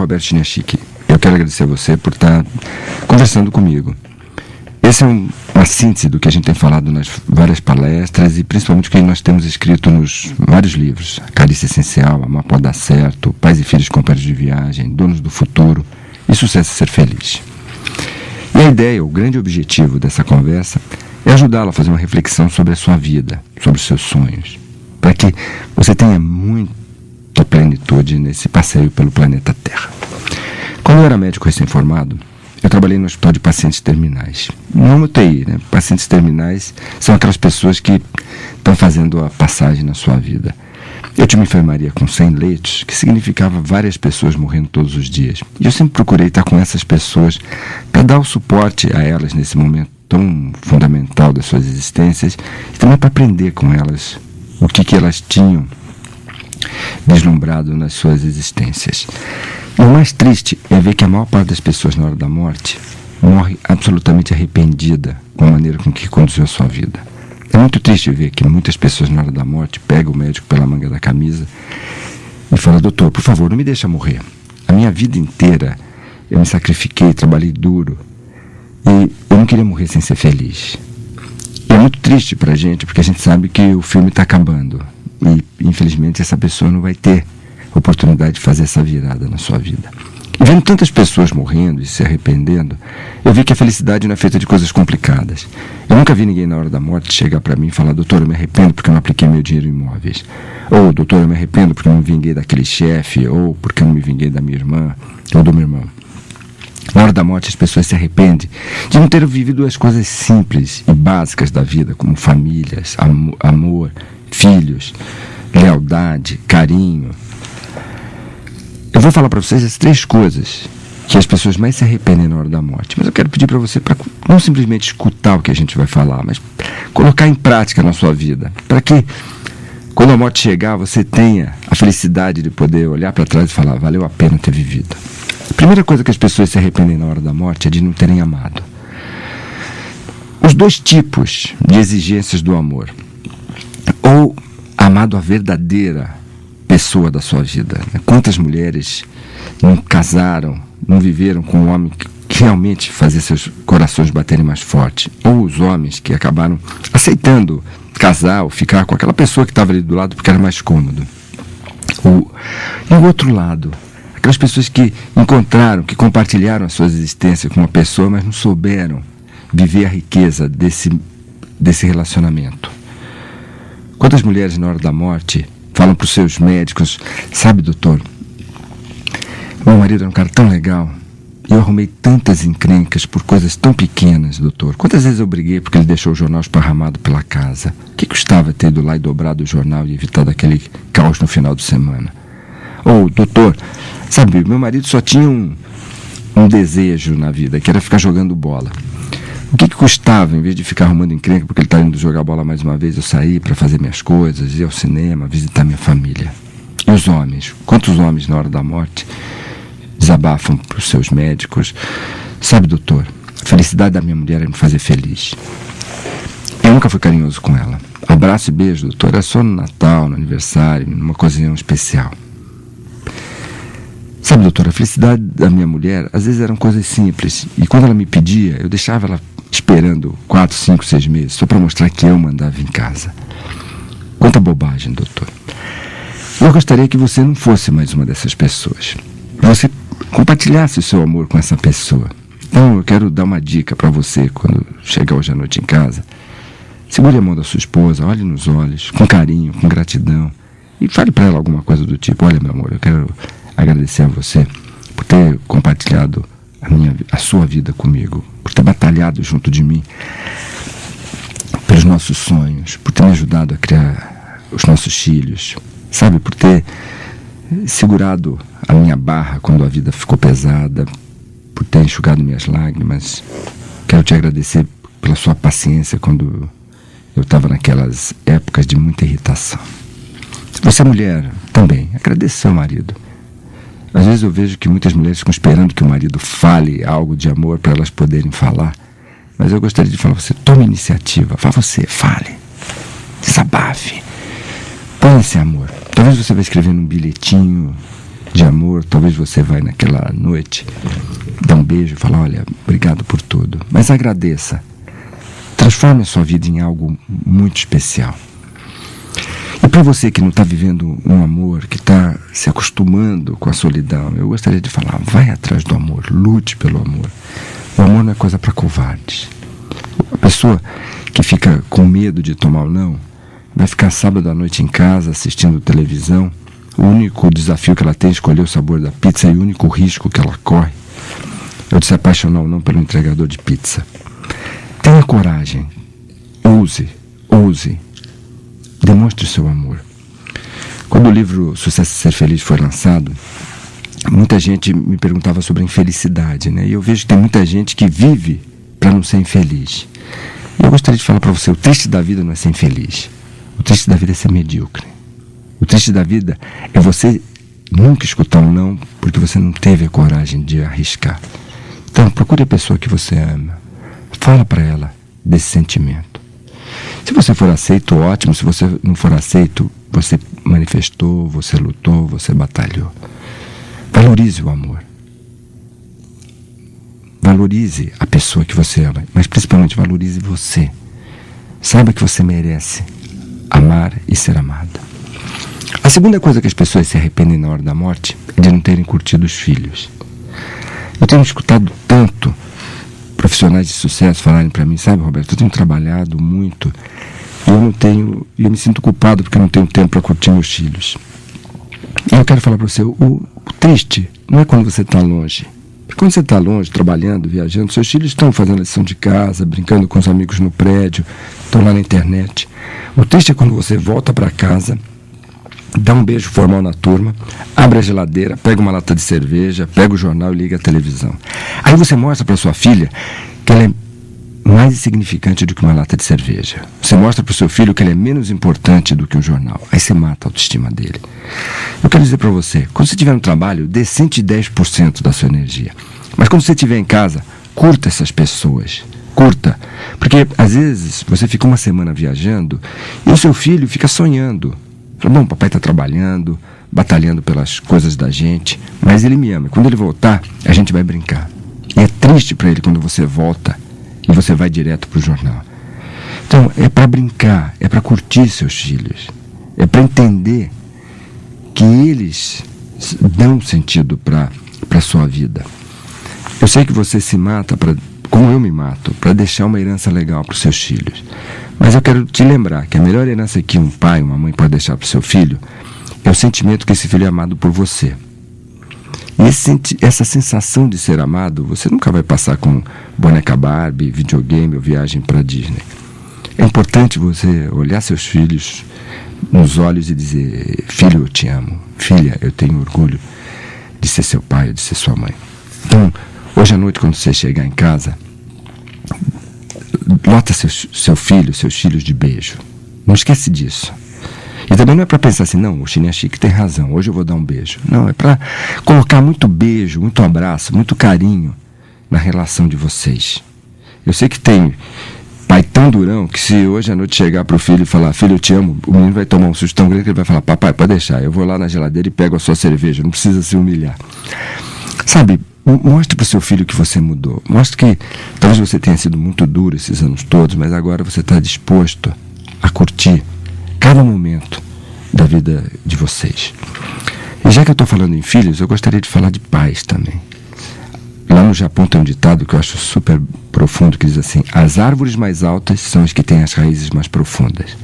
Roberto Chiniachiki. Eu quero agradecer a você por estar conversando comigo. Essa é uma síntese do que a gente tem falado nas várias palestras e principalmente o que nós temos escrito nos vários livros. Carícia Essencial, Amar Pode Dar Certo, Pais e Filhos Companheiros de Viagem, Donos do Futuro e Sucesso é Ser Feliz. E a ideia, o grande objetivo dessa conversa é ajudá-la a fazer uma reflexão sobre a sua vida, sobre os seus sonhos, para que você tenha muita plenitude nesse passeio pelo planeta Terra. Quando eu era médico recém-formado, eu trabalhei no hospital de pacientes terminais. Não UTI, né? Pacientes terminais são aquelas pessoas que estão fazendo a passagem na sua vida. Eu tinha uma enfermaria com 100 leitos, que significava várias pessoas morrendo todos os dias. E eu sempre procurei estar com essas pessoas para dar o suporte a elas nesse momento tão fundamental das suas existências e também para aprender com elas o que elas tinham vislumbrado nas suas existências. E o mais triste é ver que a maior parte das pessoas na hora da morte morre absolutamente arrependida com a maneira com que conduziu a sua vida. É muito triste ver que muitas pessoas na hora da morte pegam o médico pela manga da camisa e falam: doutor, por favor, não me deixa morrer. A minha vida inteira eu me sacrifiquei, trabalhei duro e eu não queria morrer sem ser feliz. E é muito triste pra gente, porque a gente sabe que o filme está acabando e infelizmente essa pessoa não vai ter oportunidade de fazer essa virada na sua vida. E vendo tantas pessoas morrendo e se arrependendo, eu vi que a felicidade não é feita de coisas complicadas. Eu nunca vi ninguém na hora da morte chegar para mim e falar: doutor, eu me arrependo porque eu não apliquei meu dinheiro em imóveis. Ou, doutor, eu me arrependo porque eu não me vinguei daquele chefe. Ou porque eu não me vinguei da minha irmã ou do meu irmão. Na hora da morte, as pessoas se arrependem de não ter vivido as coisas simples e básicas da vida, como famílias, amor, filhos, lealdade, carinho. Eu vou falar para vocês as 3 coisas que as pessoas mais se arrependem na hora da morte. Mas eu quero pedir para você para não simplesmente escutar o que a gente vai falar, mas colocar em prática na sua vida, para que quando a morte chegar, você tenha a felicidade de poder olhar para trás e falar: valeu a pena ter vivido. A primeira coisa que as pessoas se arrependem na hora da morte é de não terem amado. Os 2 tipos de exigências do amor: ou amado a verdadeira pessoa da sua vida. Quantas mulheres não casaram, não viveram com um homem que realmente fazia seus corações baterem mais forte? Ou os homens que acabaram aceitando casar ou ficar com aquela pessoa que estava ali do lado porque era mais cômodo. E o outro lado, aquelas pessoas que encontraram, que compartilharam as suas existências com uma pessoa, mas não souberam viver a riqueza desse relacionamento. Quantas mulheres na hora da morte falam para os seus médicos: sabe, doutor, meu marido era um cara tão legal e eu arrumei tantas encrencas por coisas tão pequenas, doutor. Quantas vezes eu briguei porque ele deixou o jornal esparramado pela casa? O que custava ter ido lá e dobrado o jornal e evitado aquele caos no final de semana? Ou, doutor, sabe, meu marido só tinha um desejo na vida, que era ficar jogando bola. O que custava, em vez de ficar arrumando encrenca porque ele estava indo jogar bola mais uma vez, eu sair para fazer minhas coisas, ir ao cinema, visitar minha família? E os homens? Quantos homens na hora da morte desabafam para os seus médicos: sabe, doutor, a felicidade da minha mulher é me fazer feliz. Eu nunca fui carinhoso com ela. Abraço e beijo, doutor, era só no Natal, no aniversário, numa ocasião especial. Sabe, doutor, a felicidade da minha mulher às vezes eram coisas simples, e quando ela me pedia, eu deixava ela esperando 4, 5, 6 meses só para mostrar que eu mandava em casa. Quanta bobagem, doutor. Eu gostaria que você não fosse mais uma dessas pessoas. Você compartilhasse o seu amor com essa pessoa. Então eu quero dar uma dica para você quando chegar hoje à noite em casa. Segure a mão da sua esposa, olhe nos olhos, com carinho, com gratidão, e fale para ela alguma coisa do tipo: olha, meu amor, eu quero agradecer a você por ter compartilhado a sua vida comigo, por ter batalhado junto de mim pelos nossos sonhos, por ter me ajudado a criar os nossos filhos, sabe, por ter segurado a minha barra quando a vida ficou pesada, por ter enxugado minhas lágrimas. Quero te agradecer pela sua paciência quando eu estava naquelas épocas de muita irritação. Se você é mulher, também agradeça seu marido. Às vezes eu vejo que muitas mulheres ficam esperando que o marido fale algo de amor para elas poderem falar, mas eu gostaria de falar: você tome iniciativa, vá você, fale, desabafe, põe esse amor. Talvez você vai escrever num bilhetinho de amor. Talvez você vai naquela noite, dá um beijo e fala, olha, obrigado por tudo. Mas agradeça. Transforme a sua vida em algo muito especial. E para você que não está vivendo um amor, que está se acostumando com a solidão, eu gostaria de falar, vai atrás do amor, lute pelo amor. O amor não é coisa para covardes. A pessoa que fica com medo de tomar o não, vai ficar sábado à noite em casa assistindo televisão. O único desafio que ela tem é escolher o sabor da pizza, e o único risco que ela corre é de se apaixonar ou não pelo entregador de pizza. Tenha coragem, ouse, demonstre o seu amor. Quando o livro Sucesso e Ser Feliz foi lançado, muita gente me perguntava sobre a infelicidade, né? E eu vejo que tem muita gente que vive para não ser infeliz. E eu gostaria de falar para você, o triste da vida não é ser infeliz. O triste da vida é ser medíocre. O triste da vida é você nunca escutar um não, porque você não teve a coragem de arriscar. Então, procure a pessoa que você ama. Fala para ela desse sentimento. Se você for aceito, ótimo. Se você não for aceito, você manifestou, você lutou, você batalhou. Valorize o amor. Valorize a pessoa que você ama, mas principalmente valorize você. Saiba que você merece amar e ser amada. A segunda coisa que as pessoas se arrependem na hora da morte é de não terem curtido os filhos. Eu tenho escutado tanto profissionais de sucesso falarem para mim, sabe, Roberto, eu tenho trabalhado muito e eu me sinto culpado porque eu não tenho tempo para curtir meus filhos. E eu quero falar para você, o triste não é quando você está longe. Porque quando você está longe, trabalhando, viajando, seus filhos estão fazendo lição de casa, brincando com os amigos no prédio, estão lá na internet. O triste é quando você volta para casa, dá um beijo formal na turma, abre a geladeira, pega uma lata de cerveja, pega o jornal e liga a televisão. Aí você mostra para sua filha que ela é mais insignificante do que uma lata de cerveja. Você mostra para o seu filho que ele é menos importante do que um jornal. Aí você mata a autoestima dele. Eu quero dizer para você, quando você estiver no trabalho, dê 110% da sua energia. Mas quando você estiver em casa, curta essas pessoas. Curta. Porque às vezes você fica uma semana viajando e o seu filho fica sonhando. Fala, bom, papai está trabalhando, batalhando pelas coisas da gente, mas ele me ama. Quando ele voltar, a gente vai brincar. E é triste para ele quando você volta e você vai direto para o jornal. Então, é para brincar, é para curtir seus filhos, é para entender que eles dão sentido para a sua vida. Eu sei que você se mata, como eu me mato, para deixar uma herança legal para os seus filhos. Mas eu quero te lembrar que a melhor herança que um pai, uma mãe pode deixar para o seu filho é o sentimento que esse filho é amado por você. E essa sensação de ser amado, você nunca vai passar com boneca Barbie, videogame ou viagem para Disney. É importante você olhar seus filhos nos olhos e dizer, filho, eu te amo. Filha, eu tenho orgulho de ser seu pai, de ser sua mãe. Então, hoje à noite, quando você chegar em casa, lota seu filho, seus filhos de beijo. Não esquece disso. E também não é para pensar assim, não, o Chininha Chique tem razão, hoje eu vou dar um beijo. Não, é para colocar muito beijo, muito abraço, muito carinho na relação de vocês. Eu sei que tem pai tão durão que se hoje à noite chegar para o filho e falar, filho, eu te amo, o menino vai tomar um susto tão grande que ele vai falar, papai, pode deixar, eu vou lá na geladeira e pego a sua cerveja, não precisa se humilhar. Sabe, mostre para o seu filho que você mudou. Mostre que talvez você tenha sido muito duro esses anos todos, mas agora você está disposto a curtir cada momento da vida de vocês. E já que eu estou falando em filhos, eu gostaria de falar de pais também. Lá no Japão tem um ditado que eu acho super profundo, que diz assim, as árvores mais altas são as que têm as raízes mais profundas.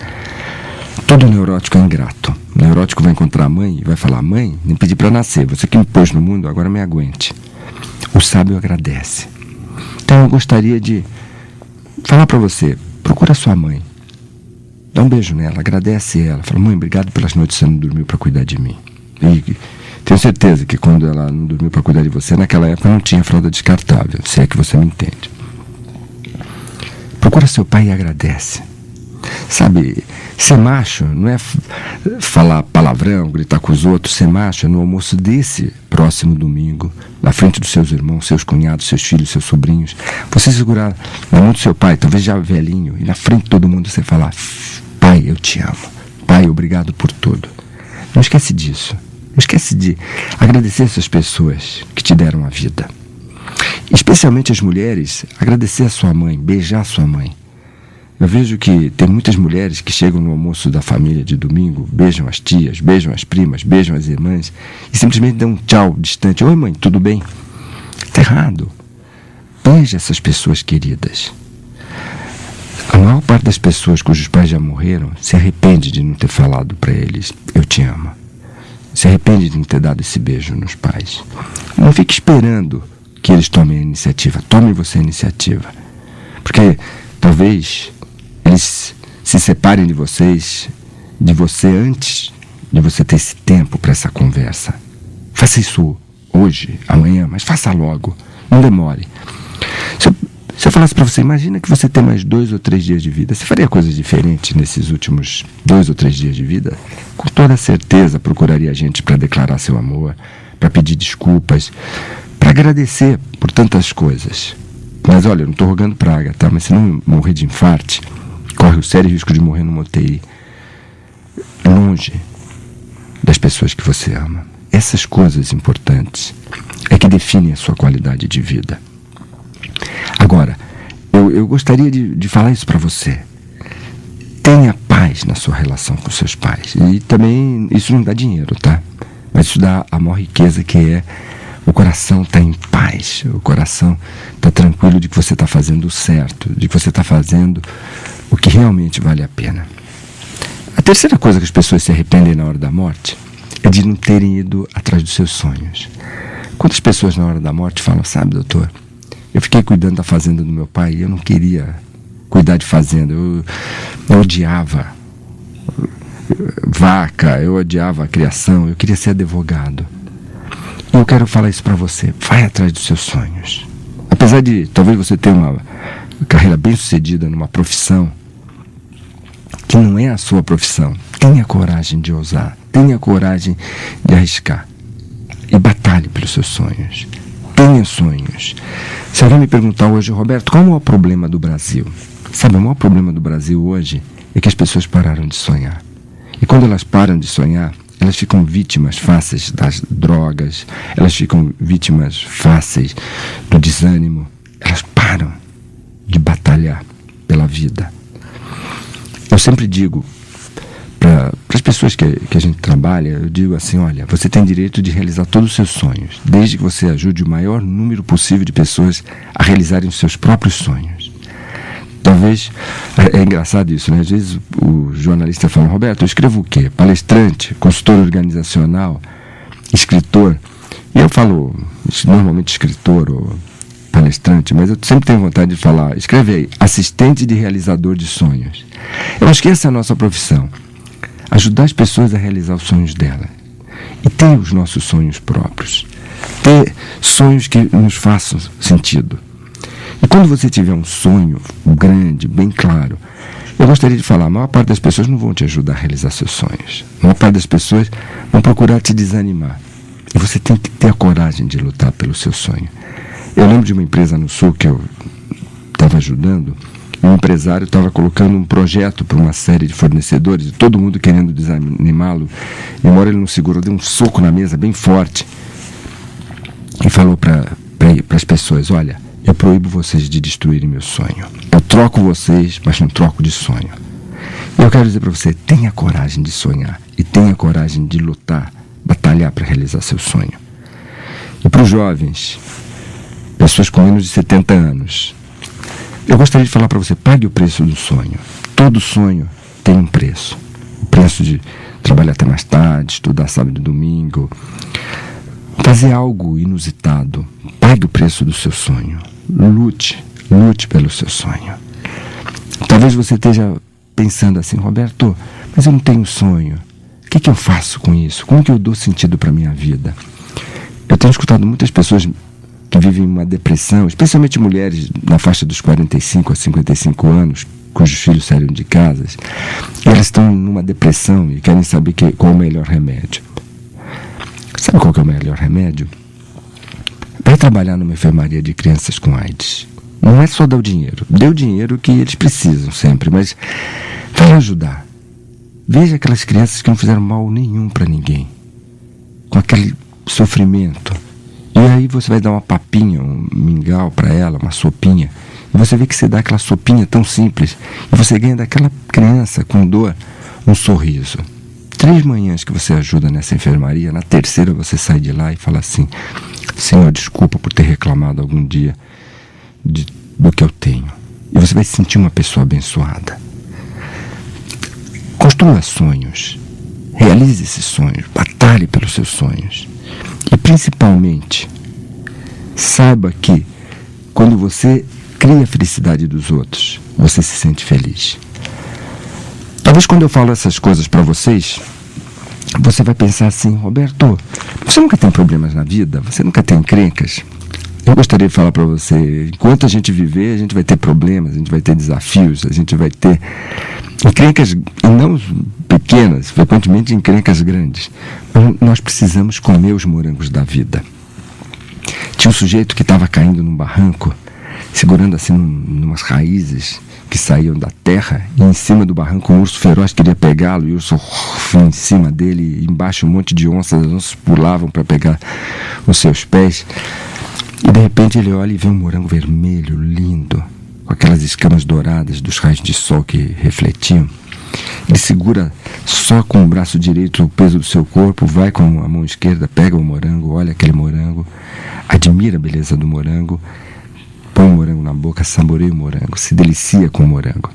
Todo neurótico é ingrato. O neurótico vai encontrar a mãe e vai falar, mãe, nem pedi para nascer, você que me pôs no mundo, agora me aguente. O sábio agradece. Então eu gostaria de falar para você, procura sua mãe. Dá um beijo nela, agradece ela. Fala, mãe, obrigado pelas noites que você não dormiu para cuidar de mim. E tenho certeza que quando ela não dormiu para cuidar de você, naquela época não tinha fralda descartável, se é que você me entende. Procura seu pai e agradece. Sabe, ser macho não é falar palavrão, gritar com os outros. Ser macho é no almoço desse próximo domingo, na frente dos seus irmãos, seus cunhados, seus filhos, seus sobrinhos. Você segurar na mão do seu pai, talvez já velhinho, e na frente de todo mundo você falar, pai, eu te amo. Pai, obrigado por tudo. Não esquece disso. Não esquece de agradecer essas pessoas que te deram a vida. Especialmente as mulheres, agradecer a sua mãe, beijar a sua mãe. Eu vejo que tem muitas mulheres que chegam no almoço da família de domingo, beijam as tias, beijam as primas, beijam as irmãs e simplesmente dão um tchau distante. Oi, mãe, tudo bem? Está errado. Beija essas pessoas queridas. A maior parte das pessoas cujos pais já morreram se arrepende de não ter falado para eles, eu te amo. Se arrepende de não ter dado esse beijo nos pais. Não fique esperando que eles tomem a iniciativa. Tome você a iniciativa. Porque talvez eles se separem de você antes de você ter esse tempo para essa conversa. Faça isso hoje, amanhã, mas faça logo. Não demore. Se eu falasse para você, imagina que você tem mais 2 ou 3 dias de vida. Você faria coisas diferentes nesses últimos 2 ou 3 dias de vida? Com toda certeza procuraria a gente para declarar seu amor, para pedir desculpas, para agradecer por tantas coisas. Mas olha, eu não estou rogando praga, tá? Mas se não morrer de infarte, corre o sério risco de morrer numa UTI, longe das pessoas que você ama. Essas coisas importantes é que definem a sua qualidade de vida. Agora, eu gostaria de falar isso para você. Tenha paz na sua relação com seus pais. E também, isso não dá dinheiro, tá? Mas isso dá a maior riqueza, que é o coração tá em paz. O coração tá tranquilo de que você está fazendo o certo, de que você está fazendo o que realmente vale a pena. A terceira coisa que as pessoas se arrependem na hora da morte é de não terem ido atrás dos seus sonhos. Quantas pessoas na hora da morte falam, sabe, doutor, eu fiquei cuidando da fazenda do meu pai e eu não queria cuidar de fazenda. Eu odiava vaca, eu odiava a criação, eu queria ser advogado. E eu quero falar isso para você. Vai atrás dos seus sonhos. Apesar de talvez você ter uma carreira bem sucedida numa profissão que não é a sua profissão, tenha coragem de ousar, tenha coragem de arriscar e batalhe pelos seus sonhos. Tenha sonhos. Se alguém me perguntar hoje, Roberto, qual é o maior problema do Brasil? Sabe, o maior problema do Brasil hoje é que as pessoas pararam de sonhar. E quando elas param de sonhar, elas ficam vítimas fáceis das drogas, elas ficam vítimas fáceis do desânimo. Elas param de batalhar pela vida. Eu sempre digo para as pessoas que a gente trabalha, eu digo assim, olha, você tem direito de realizar todos os seus sonhos, desde que você ajude o maior número possível de pessoas a realizarem os seus próprios sonhos. Talvez, é engraçado isso, né? Às vezes o jornalista fala, Roberto, eu escrevo o quê? Palestrante, consultor organizacional, escritor. E eu falo, normalmente escritor ou palestrante, mas eu sempre tenho vontade de falar, escreve aí, assistente de realizador de sonhos. Eu acho que essa é a nossa profissão. Ajudar as pessoas a realizar os sonhos dela. E ter os nossos sonhos próprios. Ter sonhos que nos façam sentido. E quando você tiver um sonho grande, bem claro, eu gostaria de falar, a maior parte das pessoas não vão te ajudar a realizar seus sonhos. A maior parte das pessoas vão procurar te desanimar. E você tem que ter a coragem de lutar pelo seu sonho. Eu lembro de uma empresa no Sul que eu estava ajudando, e um empresário estava colocando um projeto para uma série de fornecedores, e todo mundo querendo desanimá-lo. E uma hora ele não segurou, deu um soco na mesa bem forte e falou para as pessoas, olha, eu proíbo vocês de destruírem meu sonho. Eu troco vocês, mas não troco de sonho. E eu quero dizer para você, tenha coragem de sonhar e tenha coragem de lutar, batalhar para realizar seu sonho. E para os jovens, pessoas com menos de 70 anos, eu gostaria de falar para você, pague o preço do sonho. Todo sonho tem um preço. O preço de trabalhar até mais tarde, estudar sábado e domingo, fazer algo inusitado. Pague o preço do seu sonho. Lute pelo seu sonho. Talvez você esteja pensando assim, Roberto, mas eu não tenho sonho. O que eu faço com isso? Como que eu dou sentido para a minha vida? Eu tenho escutado muitas pessoas que vivem uma depressão, especialmente mulheres na faixa dos 45 a 55 anos, cujos filhos saíram de casas, e elas estão numa depressão e querem saber qual é o melhor remédio. Sabe qual que é o melhor remédio? Vai trabalhar numa enfermaria de crianças com AIDS. Não é só dar o dinheiro. Dê o dinheiro que eles precisam sempre, mas vai ajudar. Veja aquelas crianças que não fizeram mal nenhum para ninguém. com aquele sofrimento. E aí você vai dar uma papinha, um mingau para ela, uma sopinha. E você vê que você dá aquela sopinha tão simples. E você ganha daquela criança com dor um sorriso. 3 manhãs que você ajuda nessa enfermaria, na terceira você sai de lá e fala assim: Senhor, desculpa por ter reclamado algum dia do que eu tenho. E você vai se sentir uma pessoa abençoada. Construa sonhos. Realize esses sonhos. Batalhe pelos seus sonhos. E principalmente, saiba que quando você cria a felicidade dos outros, você se sente feliz. Talvez quando eu falo essas coisas para vocês, você vai pensar assim: Roberto, você nunca tem problemas na vida? Você nunca tem encrencas? Eu gostaria de falar para você, enquanto a gente viver, a gente vai ter problemas, a gente vai ter desafios, a gente vai ter encrencas, e não pequenas, frequentemente encrencas grandes. Mas nós precisamos comer os morangos da vida. Tinha um sujeito que estava caindo num barranco, segurando assim numas raízes que saíam da terra, e em cima do barranco um urso feroz queria pegá-lo, e o urso em cima dele, e embaixo um monte de onças, as onças pulavam para pegar os seus pés. E de repente ele olha e vê um morango vermelho, lindo, com aquelas escamas douradas dos raios de sol que refletiam. Ele segura só com o braço direito o peso do seu corpo, vai com a mão esquerda, pega o morango, olha aquele morango, admira a beleza do morango, põe o morango na boca, saboreia o morango, se delicia com o morango.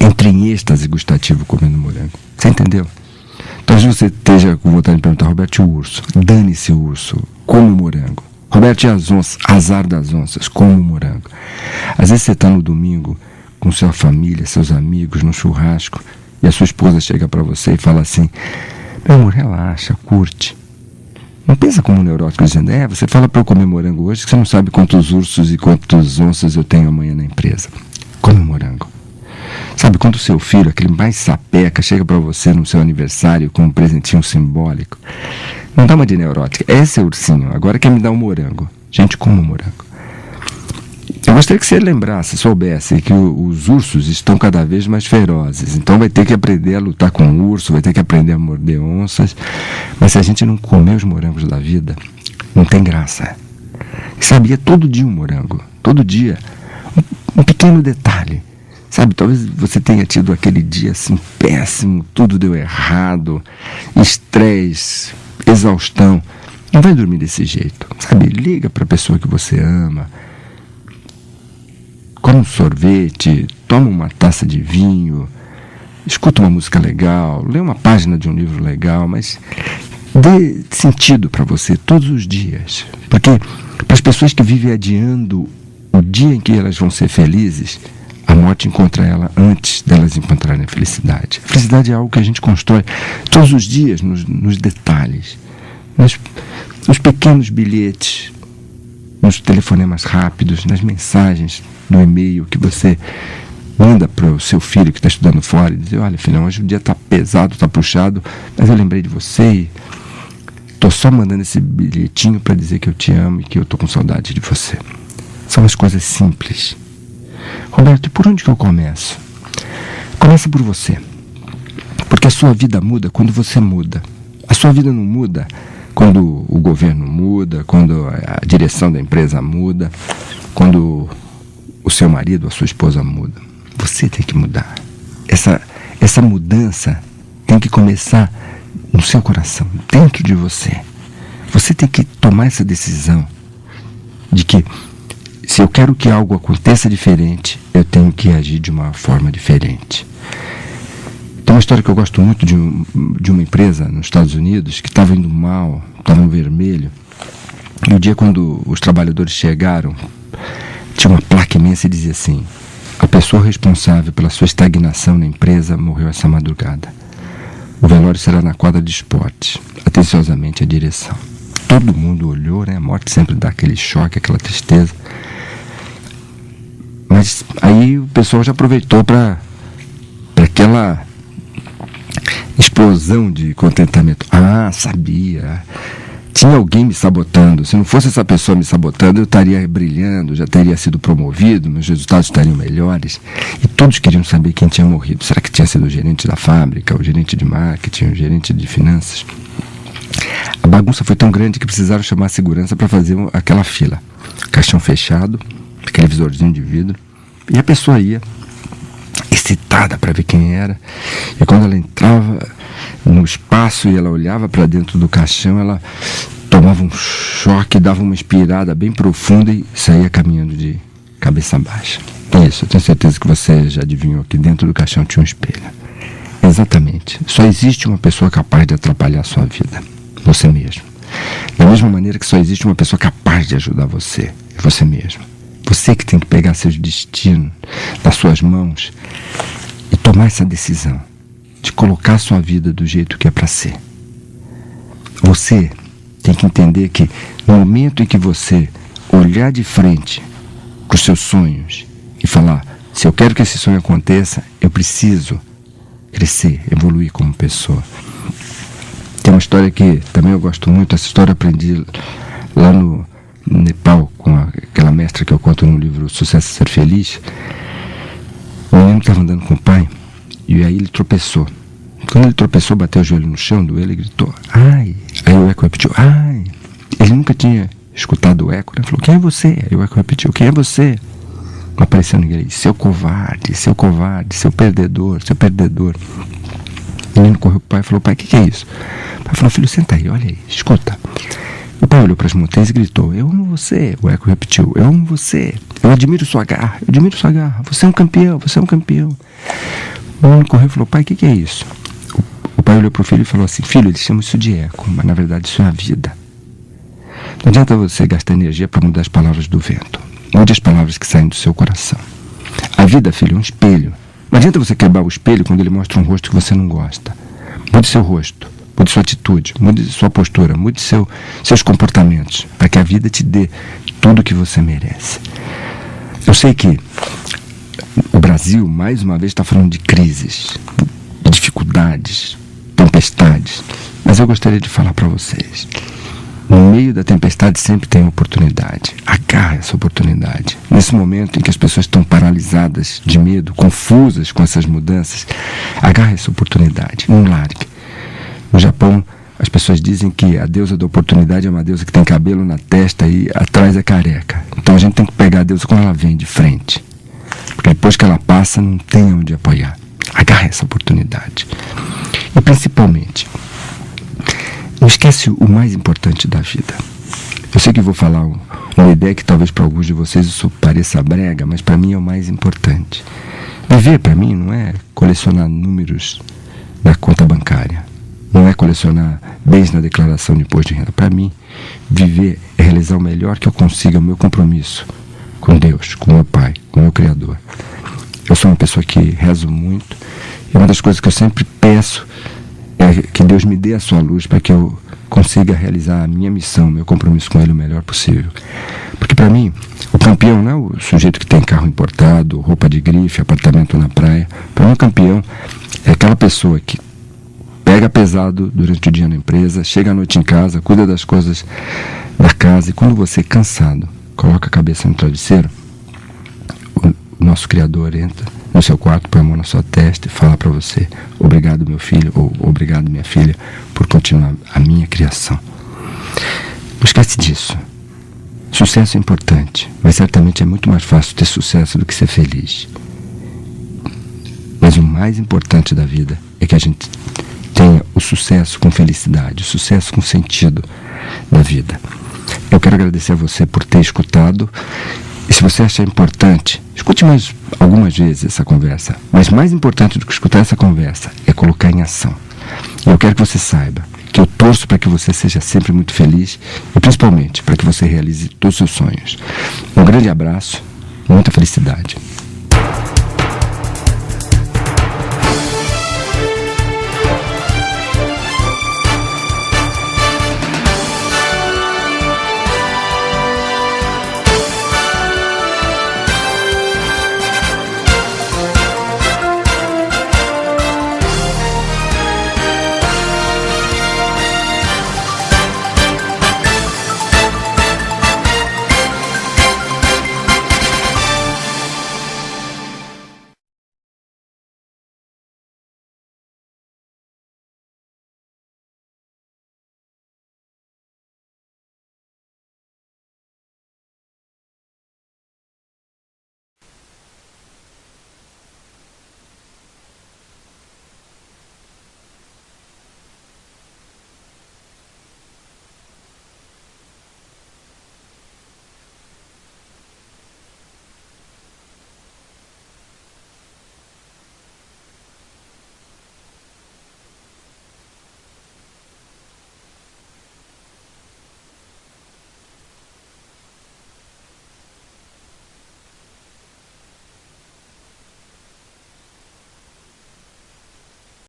Entra em êxtase gustativo comendo morango. Você entendeu? Talvez você esteja com vontade de perguntar: Roberto, e o urso? Dane-se o urso, come o morango. Roberto, e as onças? Azar das onças, come o morango. Às vezes você está no domingo com sua família, seus amigos, no churrasco, e a sua esposa chega para você e fala assim: meu amor, relaxa, curte. Não pensa como um neurótico dizendo: você fala para eu comer morango hoje, que você não sabe quantos ursos e quantas onças eu tenho amanhã na empresa. Come morango. Sabe, quando o seu filho, aquele mais sapeca, chega para você no seu aniversário com um presentinho simbólico, não dá uma de neurótica: esse é ursinho, agora quer me dar um morango. Gente, come um morango. Eu gostaria que você lembrasse, soubesse que os ursos estão cada vez mais ferozes. Então vai ter que aprender a lutar com o urso, vai ter que aprender a morder onças. Mas se a gente não comer os morangos da vida, não tem graça. E sabia, todo dia um morango, todo dia. Um pequeno detalhe. Sabe, talvez você tenha tido aquele dia assim péssimo, tudo deu errado, estresse, exaustão. Não vai dormir desse jeito. Sabe, liga para a pessoa que você ama, come um sorvete, toma uma taça de vinho, escuta uma música legal, lê uma página de um livro legal, mas dê sentido para você todos os dias. Porque para as pessoas que vivem adiando o dia em que elas vão ser felizes, a morte encontra ela antes delas encontrarem a felicidade. A felicidade é algo que a gente constrói todos os dias, nos detalhes, nos pequenos bilhetes, nos telefonemas rápidos, nas mensagens, no e-mail que você manda para o seu filho que está estudando fora e diz: olha, filhão, hoje o dia está pesado, está puxado, mas eu lembrei de você e estou só mandando esse bilhetinho para dizer que eu te amo e que eu estou com saudade de você. São as coisas simples. Roberto, e por onde que eu começo? Começa por você. Porque a sua vida muda quando você muda. A sua vida não muda quando o governo muda, quando a direção da empresa muda, quando o seu marido, a sua esposa muda. Você tem que mudar. Essa mudança tem que começar no seu coração, dentro de você. Você tem que tomar essa decisão de que, se eu quero que algo aconteça diferente, eu tenho que agir de uma forma diferente. Tem uma história que eu gosto muito de uma empresa nos Estados Unidos que estava indo mal, estava no vermelho. E o dia quando os trabalhadores chegaram, tinha uma placa imensa e dizia assim: a pessoa responsável pela sua estagnação na empresa morreu essa madrugada. O velório será na quadra de esportes. Atenciosamente, a direção. Todo mundo olhou, né? A morte sempre dá aquele choque, aquela tristeza. Mas aí o pessoal já aproveitou para aquela explosão de contentamento. Ah, sabia. Tinha alguém me sabotando. Se não fosse essa pessoa me sabotando, eu estaria brilhando, já teria sido promovido, meus resultados estariam melhores. E todos queriam saber quem tinha morrido. Será que tinha sido o gerente da fábrica, o gerente de marketing, o gerente de finanças? A bagunça foi tão grande que precisaram chamar a segurança para fazer aquela fila. Caixão fechado, aquele visorzinho de vidro. E a pessoa ia, excitada para ver quem era. E quando ela entrava no espaço e ela olhava para dentro do caixão, ela tomava um choque, dava uma inspirada bem profunda e saía caminhando de cabeça baixa. Isso, eu tenho certeza que você já adivinhou que dentro do caixão tinha um espelho. Exatamente. Só existe uma pessoa capaz de atrapalhar a sua vida. Você mesmo. Da mesma maneira que só existe uma pessoa capaz de ajudar você. Você mesmo. Você que tem que pegar seu destino nas suas mãos e tomar essa decisão de colocar a sua vida do jeito que é para ser. Você tem que entender que no momento em que você olhar de frente para os seus sonhos e falar, se eu quero que esse sonho aconteça, eu preciso crescer, evoluir como pessoa. Tem uma história que também eu gosto muito, essa história eu aprendi lá no Nepal, com aquela mestra que eu conto no livro Sucesso e Ser Feliz. O menino estava andando com o pai e aí ele tropeçou. Quando ele tropeçou, bateu o joelho no chão, doeu, ele gritou, ai! Aí o eco repetiu, ai! Ele nunca tinha escutado o eco, né? Falou, quem é você? Aí o eco repetiu, quem é você? Não apareceu ninguém. Ele, seu covarde, seu covarde, seu perdedor, seu perdedor. O menino correu pro pai e falou, pai, o que é isso? O pai falou, filho, senta aí, olha aí, escuta. O pai olhou para as montanhas e gritou, eu amo você. O eco repetiu, eu amo você. Eu admiro sua garra, eu admiro sua garra. Você é um campeão, você é um campeão. O menino correu e falou, pai, o que é isso? O pai olhou para o filho e falou assim, filho, eles chamam isso de eco, mas na verdade isso é a vida. Não adianta você gastar energia para mudar as palavras do vento. Mude as palavras que saem do seu coração. A vida, filho, é um espelho. Não adianta você quebrar o espelho quando ele mostra um rosto que você não gosta. Mude seu rosto, mude sua atitude, mude sua postura, mude seus comportamentos, para que a vida te dê tudo o que você merece. Eu sei que o Brasil, mais uma vez, está falando de crises, de dificuldades, tempestades, mas eu gostaria de falar para vocês. No meio da tempestade sempre tem oportunidade. Agarre essa oportunidade. Nesse momento em que as pessoas estão paralisadas de medo, confusas com essas mudanças, agarre essa oportunidade. Não largue. No Japão, as pessoas dizem que a deusa da oportunidade é uma deusa que tem cabelo na testa e atrás é careca. Então a gente tem que pegar a deusa quando ela vem de frente. Porque depois que ela passa, não tem onde apoiar. Agarre essa oportunidade. E principalmente, não esquece o mais importante da vida. Eu sei que vou falar uma ideia que talvez para alguns de vocês isso pareça brega, mas para mim é o mais importante. Viver para mim não é colecionar números na conta bancária. Não é colecionar bens na declaração de imposto de renda. Para mim, viver é realizar o melhor que eu consiga, o meu compromisso com Deus, com meu Pai, com meu Criador. Eu sou uma pessoa que rezo muito e uma das coisas que eu sempre peço é que Deus me dê a sua luz para que eu consiga realizar a minha missão, meu compromisso com Ele o melhor possível. Porque para mim, o campeão não é o sujeito que tem carro importado, roupa de grife, apartamento na praia. Para mim, o campeão é aquela pessoa que pega pesado durante o dia na empresa, chega à noite em casa, cuida das coisas da casa e quando você, cansado, coloca a cabeça no travesseiro, o nosso Criador entra no seu quarto, põe a mão na sua testa e fala para você, obrigado meu filho, ou obrigado minha filha, por continuar a minha criação. Não esquece disso. Sucesso é importante, mas certamente é muito mais fácil ter sucesso do que ser feliz. Mas o mais importante da vida é que a gente tenha o sucesso com felicidade, o sucesso com sentido da vida. Eu quero agradecer a você por ter escutado. E se você achar importante, escute mais algumas vezes essa conversa. Mas mais importante do que escutar essa conversa é colocar em ação. E eu quero que você saiba que eu torço para que você seja sempre muito feliz e principalmente para que você realize todos os seus sonhos. Um grande abraço, muita felicidade.